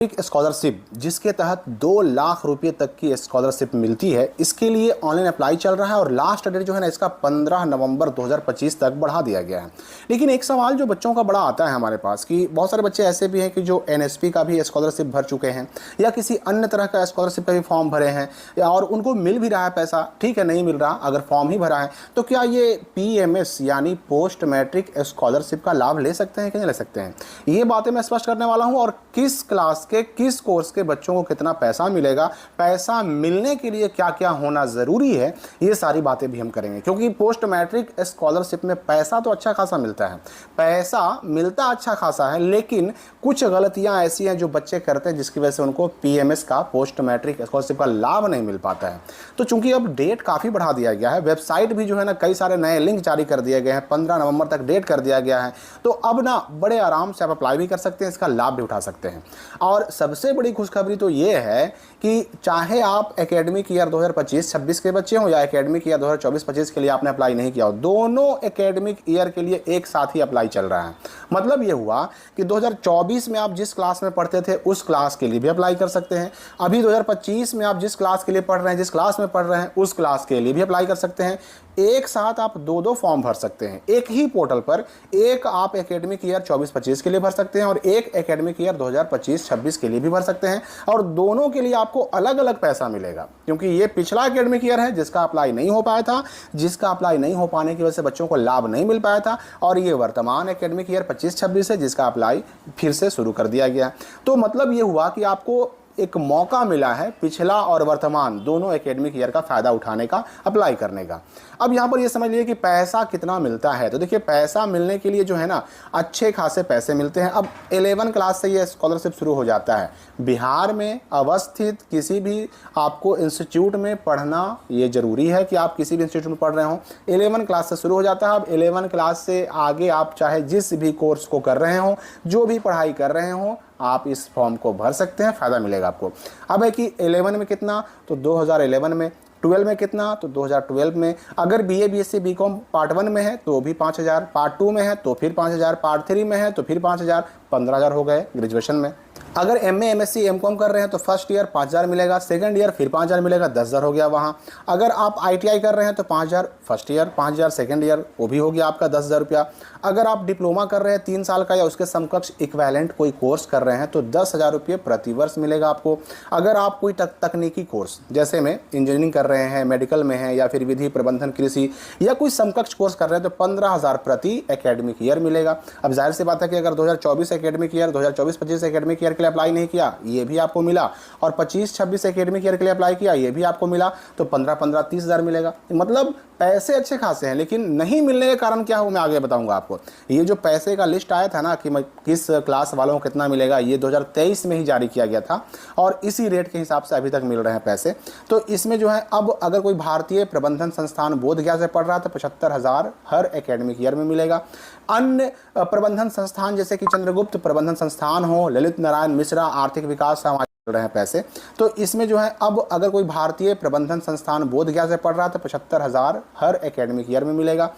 एक स्कॉलरशिप जिसके तहत 2 लाख रुपए तक की स्कॉलरशिप मिलती है, इसके लिए ऑनलाइन अप्लाई चल रहा है और लास्ट डेट जो है ना इसका 15 नवंबर 2025 तक बढ़ा दिया गया है। लेकिन एक सवाल जो बच्चों का बड़ा आता है हमारे पास कि बहुत सारे बच्चे ऐसे भी हैं कि जो एनएसपी का भी स्कॉलरशिप भर चुके हैं या किसी अन्य तरह का स्कॉलरशिप का भी फॉर्म भरे हैं और उनको मिल भी रहा है पैसा, ठीक है, नहीं मिल रहा, अगर फॉर्म ही भरा है तो क्या ये पीएमएस यानी पोस्ट मैट्रिक स्कॉलरशिप का लाभ ले सकते हैं कि नहीं ले सकते हैं, ये बातें मैं स्पष्ट करने वाला हूँ। और किस क्लास के किस कोर्स के बच्चों को कितना पैसा मिलेगा, पैसा मिलने के लिए क्या क्या होना ज़रूरी है, ये सारी बातें भी हम करेंगे। क्योंकि पोस्ट मैट्रिक स्कॉलरशिप में पैसा तो अच्छा खासा मिलता है, पैसा मिलता अच्छा खासा है, लेकिन कुछ गलतियां ऐसी हैं जो बच्चे करते हैं जिसकी वजह से उनको पीएमएस का पोस्ट मैट्रिक स्कॉलरशिप का लाभ नहीं मिल पाता है। तो चूंकि अब डेट काफ़ी बढ़ा दिया गया है, वेबसाइट भी जो है ना कई सारे नए लिंक जारी कर दिए गए हैं, 15 नवंबर तक डेट कर दिया गया है, तो अब ना बड़े आराम से आप अप्लाई भी कर सकते हैं, इसका लाभ भी उठा सकते हैं। और सबसे बड़ी खुशखबरी तो ये है कि चाहे आप एकेडमिक ईयर 2025-26 के बच्चे हों या एकेडमिक ईयर 2024-25 के लिए आपने अप्लाई नहीं किया हो, दोनों एकेडमिक ईयर के लिए एक साथ ही अप्लाई चल रहा है। मतलब ये हुआ कि 2024 में आप जिस क्लास में पढ़ते थे उस क्लास के लिए भी अप्लाई कर सकते हैं, अभी 2025 में आप जिस क्लास के लिए पढ़ रहे हैं, जिस क्लास में पढ़ रहे हैं उस क्लास के लिए भी अप्लाई कर सकते हैं। एक साथ आप दो फॉर्म भर सकते हैं एक ही पोर्टल पर, एक आप एकेडमिक ईयर 24-25 के लिए भर सकते हैं और एक एकेडमिक ईयर 2025-26 के लिए भी भर सकते हैं, और दोनों के लिए आपको अलग अलग पैसा मिलेगा। क्योंकि ये पिछला एकेडमिक ईयर है जिसका अप्लाई नहीं हो पाया था, जिसका अप्लाई नहीं हो पाने की वजह से बच्चों को लाभ नहीं मिल पाया था, और ये वर्तमान एकेडमिक ईयर 25-26 है जिसका अप्लाई फिर से शुरू कर दिया गया। तो मतलब ये हुआ कि आपको एक मौका मिला है पिछला और वर्तमान दोनों एकेडमिक ईयर का फ़ायदा उठाने का, अप्लाई करने का। अब यहाँ पर ये समझ लीजिए कि पैसा कितना मिलता है। तो देखिए, पैसा मिलने के लिए जो है ना अच्छे खासे पैसे मिलते हैं। अब 11 क्लास से ये स्कॉलरशिप शुरू हो जाता है। बिहार में अवस्थित किसी भी आपको इंस्टीट्यूट में पढ़ना ये ज़रूरी है कि आप किसी भी इंस्टीट्यूट में पढ़ रहे हो, 11 क्लास से शुरू हो जाता है। अब 11 क्लास से आगे आप चाहे जिस भी कोर्स को कर रहे हो, जो भी पढ़ाई कर रहे हो, आप इस फॉर्म को भर सकते हैं, फ़ायदा मिलेगा आपको। अब है कि 11 में कितना, तो 2011 में, 12 में कितना, तो 2012 में। अगर बीए बीएससी बीकॉम पार्ट 1 में है तो भी 5,000, पार्ट 2 में है तो फिर 5,000, पार्ट 3 में है तो फिर 5,000, 15,000 हो गए ग्रेजुएशन में। अगर एमए एमएससी एमकॉम कर रहे हैं तो फर्स्ट ईयर 5,000 मिलेगा, सेकंड ईयर फिर 5,000 मिलेगा, 10,000 हो गया वहाँ। अगर आप आईटीआई कर रहे हैं तो 5,000 फर्स्ट ईयर, 5,000 सेकंड ईयर, वो भी हो गया आपका 10,000 रुपया। अगर आप डिप्लोमा कर रहे हैं 3 साल का या उसके समकक्ष इक्विवेलेंट कोई कोर्स कर रहे हैं तो 10,000 रुपये प्रति वर्ष मिलेगा आपको। अगर आप कोई तकनीकी कोर्स, जैसे में इंजीनियरिंग कर रहे हैं, मेडिकल में हैं, या फिर विधि प्रबंधन कृषि या कोई समकक्ष कोर्स कर रहे हैं तो 15,000 प्रति एकेडमिक ईयर मिलेगा। अब जाहिर सी बात है कि अगर 2024 एकेडमिक ईयर 2024-25 एकेडमिक ईयर के लिए अप्लाई नहीं किया, ये भी आपको मिला, और 25-26 एकेडमिक ईयर के लिए अप्लाई किया, ये भी आपको मिला, तो 15-15 30,000 मिलेगा। मतलब पैसे अच्छे खासे हैं, लेकिन नहीं मिलने के कारण क्या हो मैं आगे बताऊंगा आपको। ये जो पैसे का लिस्ट आया था ना कि किस क्लास वालों को कितना मिलेगा, ये 2023 में ही जारी किया गया था और इसी रेट के हिसाब से अभी तक मिल रहे हैं पैसे। तो इसमें जो है, अब अगर कोई भारतीय प्रबंधन संस्थान बोधगया से पढ़ रहा है तो 75,000 हर एकेडमिक ईयर में मिलेगा। अन्य प्रबंधन संस्थान जैसे कि चंद्रगुप्त प्रबंधन संस्थान हो, ललित नारायण मिश्रा आर्थिक विकास सामाजिक मिल रहे हैं पैसे। तो इसमें जो है, अब अगर कोई भारतीय प्रबंधन संस्थान बोधगया से पढ़ रहा है तो 75,000 हर एकेडमिक ईयर में मिलेगा।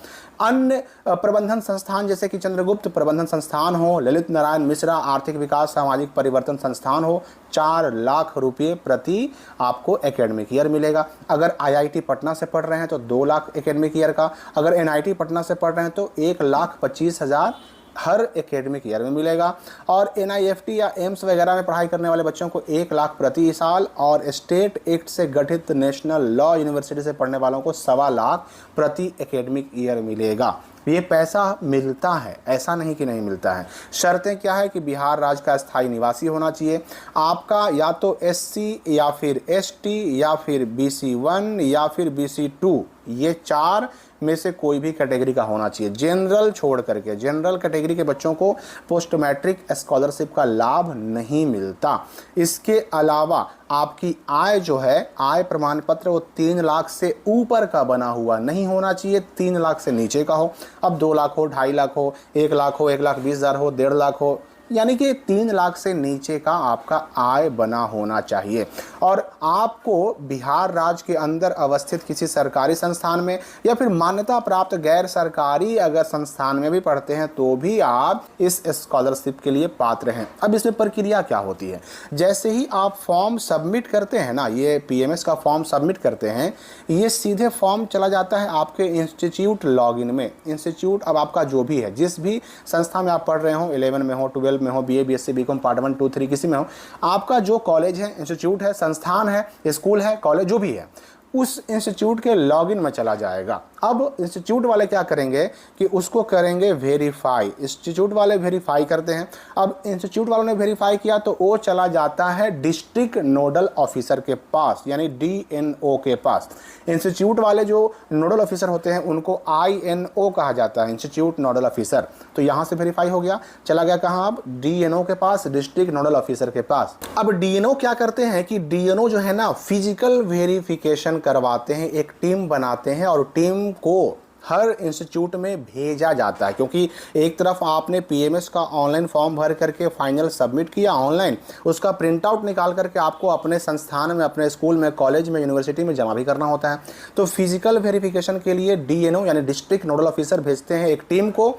अन्य प्रबंधन संस्थान जैसे कि चंद्रगुप्त प्रबंधन संस्थान हो, ललित नारायण मिश्रा आर्थिक विकास सामाजिक परिवर्तन संस्थान हो, 4 लाख रुपये प्रति आपको एकेडमिक ईयर मिलेगा। अगर आईआईटी पटना से पढ़ रहे हैं तो 2 लाख एकेडमिक ईयर का। अगर एनआईटी पटना से पढ़ रहे हैं तो 1,25,000 हर एकेडमिक ईयर में मिलेगा। और एनआईएफटी या एम्स वगैरह में पढ़ाई करने वाले बच्चों को 1 लाख प्रति साल, और स्टेट एक्ट से गठित नेशनल लॉ यूनिवर्सिटी से पढ़ने वालों को 1.25 लाख प्रति एकेडमिक ईयर मिलेगा। ये पैसा मिलता है, ऐसा नहीं कि नहीं मिलता है। शर्तें क्या है कि बिहार राज्य का स्थायी निवासी होना चाहिए, आपका या तो एससी या फिर एसटी या फिर BC1 या फिर BC2, ये 4 में से कोई भी कैटेगरी का होना चाहिए, जनरल छोड़ करके। जनरल कैटेगरी के बच्चों को पोस्ट मैट्रिक स्कॉलरशिप का लाभ नहीं मिलता। इसके अलावा आपकी आय जो है, आय प्रमाण पत्र, वो 3 लाख से ऊपर का बना हुआ नहीं होना चाहिए, 3 लाख से नीचे का हो। अब 2 लाख हो, 2.5 लाख हो, 1 लाख हो, 1,20,000 हो, 1.5 लाख हो, यानी कि 3 लाख से नीचे का आपका आय बना होना चाहिए और आपको बिहार राज्य के अंदर अवस्थित किसी सरकारी संस्थान में या फिर मान्यता प्राप्त गैर सरकारी अगर संस्थान में भी पढ़ते हैं तो भी आप इस स्कॉलरशिप के लिए पात्र हैं। अब इसमें प्रक्रिया क्या होती है, जैसे ही आप फॉर्म सबमिट करते हैं ना, ये पीएमएस का फॉर्म सबमिट करते हैं, ये सीधे फॉर्म चला जाता है आपके इंस्टीट्यूट लॉगिन में। इंस्टीट्यूट अब आपका जो भी है, जिस भी संस्था में आप पढ़ रहे हो, 11 में हो, 12 में हो, बीए बीएससी बीकॉम पार्ट 1 2 3 किसी में हो, आपका जो कॉलेज है, इंस्टीट्यूट है, संस्थान है, स्कूल है, कॉलेज जो भी है, उस इंस्टीट्यूट के लॉगिन में चला जाएगा। अब इंस्टीट्यूट वाले क्या करेंगे कि उसको करेंगे वेरीफाई। इंस्टीट्यूट वाले वेरीफाई करते हैं। अब इंस्टीट्यूट वालों ने वेरीफाई किया तो वो चला जाता है डिस्ट्रिक्ट नोडल ऑफिसर के पास, यानी डीएनओ के पास। इंस्टीट्यूट वाले जो नोडल ऑफिसर होते हैं उनको आईएनओ कहा जाता है, इंस्टीट्यूट नोडल ऑफिसर। तो यहाँ से वेरीफाई हो गया, चला गया कहाँ, अब डीएनओ के पास, डिस्ट्रिक्ट नोडल ऑफिसर के पास। अब डीएनओ क्या करते हैं कि डीएनओ जो है ना, फिजिकल वेरिफिकेशन करवाते हैं, एक टीम बनाते हैं और टीम को हर इंस्टीट्यूट में भेजा जाता है। क्योंकि एक तरफ आपने पीएमएस का ऑनलाइन फॉर्म भर करके फाइनल सबमिट किया ऑनलाइन, उसका प्रिंट आउट निकाल करके आपको अपने संस्थान में, अपने स्कूल में, कॉलेज में, यूनिवर्सिटी में जमा भी करना होता है। तो फिजिकल वेरिफिकेशन के लिए डीएनओ यानी डिस्ट्रिक्ट नोडल ऑफिसर भेजते हैं एक टीम को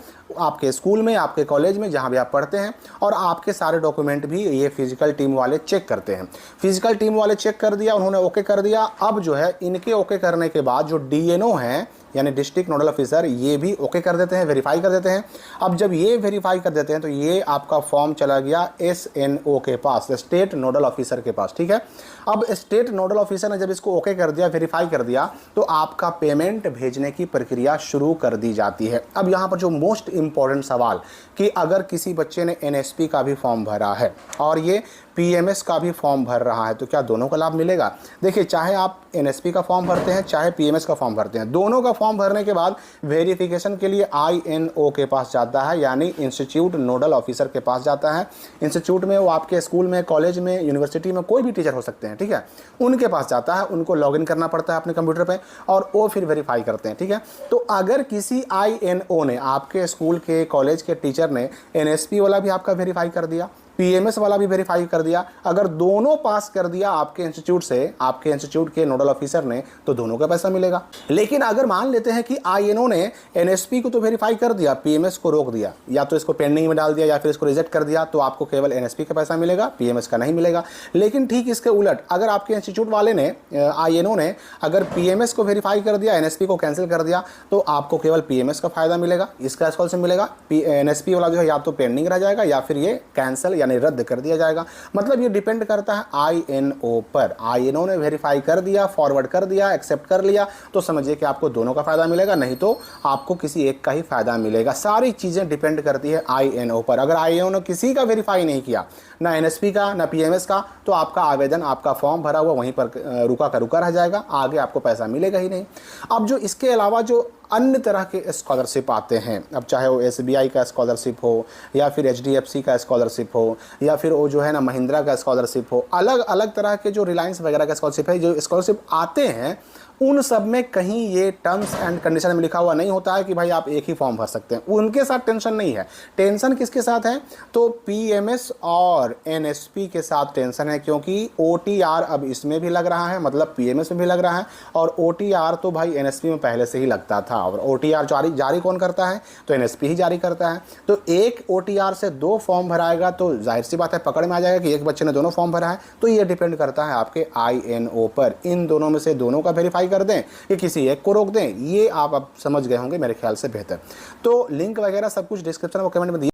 आपके स्कूल में, आपके कॉलेज में, जहाँ भी आप पढ़ते हैं, और आपके सारे डॉक्यूमेंट भी ये फिजिकल टीम वाले चेक करते हैं। फिजिकल टीम वाले चेक कर दिया, उन्होंने ओके कर दिया। अब जो है इनके ओके करने के बाद जो डीएनओ है यानी डिस्ट्रिक्ट नोडल ऑफिसर, ये भी ओके कर देते हैं, वेरीफाई कर देते हैं। अब जब ये वेरीफाई कर देते हैं तो ये आपका फॉर्म चला गया एसएनओ के पास, स्टेट नोडल ऑफिसर के पास, ठीक है। अब स्टेट नोडल ऑफिसर ने जब इसको ओके कर दिया, वेरीफाई कर दिया, तो आपका पेमेंट भेजने की प्रक्रिया शुरू कर दी जाती है। अब यहाँ पर जो मोस्ट इंपॉर्टेंट सवाल कि अगर किसी बच्चे ने एनएसपी का भी फॉर्म भरा है और ये पीएमएस का भी फॉर्म भर रहा है तो क्या दोनों का लाभ मिलेगा? देखिए, चाहे आप एनएसपी का फॉर्म भरते हैं, चाहे पीएमएस का फॉर्म भरते हैं, दोनों का फॉर्म भरने के बाद वेरिफिकेशन के लिए आईएनओ के पास जाता है, यानी इंस्टीट्यूट नोडल ऑफिसर के पास जाता है। इंस्टीट्यूट में वो आपके स्कूल में, कॉलेज में, यूनिवर्सिटी में कोई भी टीचर हो सकते हैं, ठीक है, उनके पास जाता है, उनको लॉगिन करना पड़ता है अपने कंप्यूटर पे और वो फिर वेरीफाई करते हैं, ठीक है। तो अगर किसी आईएनओ ने, आपके स्कूल के, कॉलेज के टीचर ने एनएसपी वाला भी आपका वेरीफाई कर दिया, पीएमएस वाला भी वेरीफाई कर दिया, अगर दोनों पास कर दिया आपके इंस्टीट्यूट से, आपके इंस्टीट्यूट के नोडल ऑफिसर ने, तो दोनों का पैसा मिलेगा। लेकिन अगर मान लेते हैं कि आईएनओ ने एनएसपी को तो वेरीफाई कर दिया, पीएमएस को रोक दिया, या तो इसको पेंडिंग में डाल दिया या फिर इसको रिजेक्ट कर दिया, तो आपको केवल एनएसपी का पैसा मिलेगा, पीएमएस का नहीं मिलेगा। लेकिन ठीक इसके उलट, अगर आपके इंस्टीट्यूट वाले ने, आईएनओ ने अगर पीएमएस को वेरीफाई कर दिया, एनएसपी को कैंसिल कर दिया, तो आपको केवल पीएमएस का फायदा मिलेगा, इसका स्कॉलरशिप मिलेगा। एनएसपी वाला जो है या तो पेंडिंग रह जाएगा या फिर ये कैंसिल यानी रद्द कर दिया जाएगा। मतलब ये डिपेंड करता है आईएनओ पर। आईएनओ ने वेरीफाई कर दिया, फॉरवर्ड कर दिया, एक्सेप्ट कर लिया, तो समझिए कि आपको दोनों का फायदा मिलेगा, नहीं तो आपको किसी एक का ही फायदा मिलेगा। सारी चीजें डिपेंड करती है आईएनओ पर। अगर आईएनओ ने किसी का वेरीफाई नहीं किया, ना एनएसपी का ना पीएमएस का, तो आपका आवेदन, आपका फॉर्म भरा हुआ वहीं पर रुका का रुका रह जाएगा, आगे आपको पैसा मिलेगा ही नहीं। अब जो इसके अलावा जो अन्य तरह के स्कॉलरशिप आते हैं, अब चाहे वो एसबीआई का स्कॉलरशिप हो या फिर एचडीएफसी का स्कॉलरशिप हो या फिर वो जो है ना महिंद्रा का स्कॉलरशिप हो, अलग अलग तरह के जो रिलायंस वगैरह का स्कॉलरशिप है, जो स्कॉलरशिप आते हैं, उन सब में कहीं ये टर्म्स एंड कंडीशन में लिखा हुआ नहीं होता है कि भाई आप एक ही फॉर्म भर सकते हैं। उनके साथ टेंशन नहीं है। टेंशन किसके साथ है? तो पीएमएस और एनएसपी के साथ टेंशन है, क्योंकि ओटीआर अब इसमें भी लग रहा है, मतलब पीएमएस में भी लग रहा है, और ओटीआर तो भाई एनएसपी में पहले से ही लगता था। और ओटीआर जारी कौन करता है? तो एनएसपी ही जारी करता है। तो एक ओटीआर से 2 फॉर्म भराएगा तो जाहिर सी बात है पकड़ में आ जाएगा कि एक बच्चे ने दोनों फॉर्म भरा है। तो ये डिपेंड करता है आपके आईएनओ पर। इन दोनों में से दोनों का वेरीफाई कर दें कि किसी एक को रोक दें, ये आप अब समझ गए होंगे मेरे ख्याल से बेहतर। तो लिंक वगैरह सब कुछ डिस्क्रिप्शन में, कमेंट में दिए।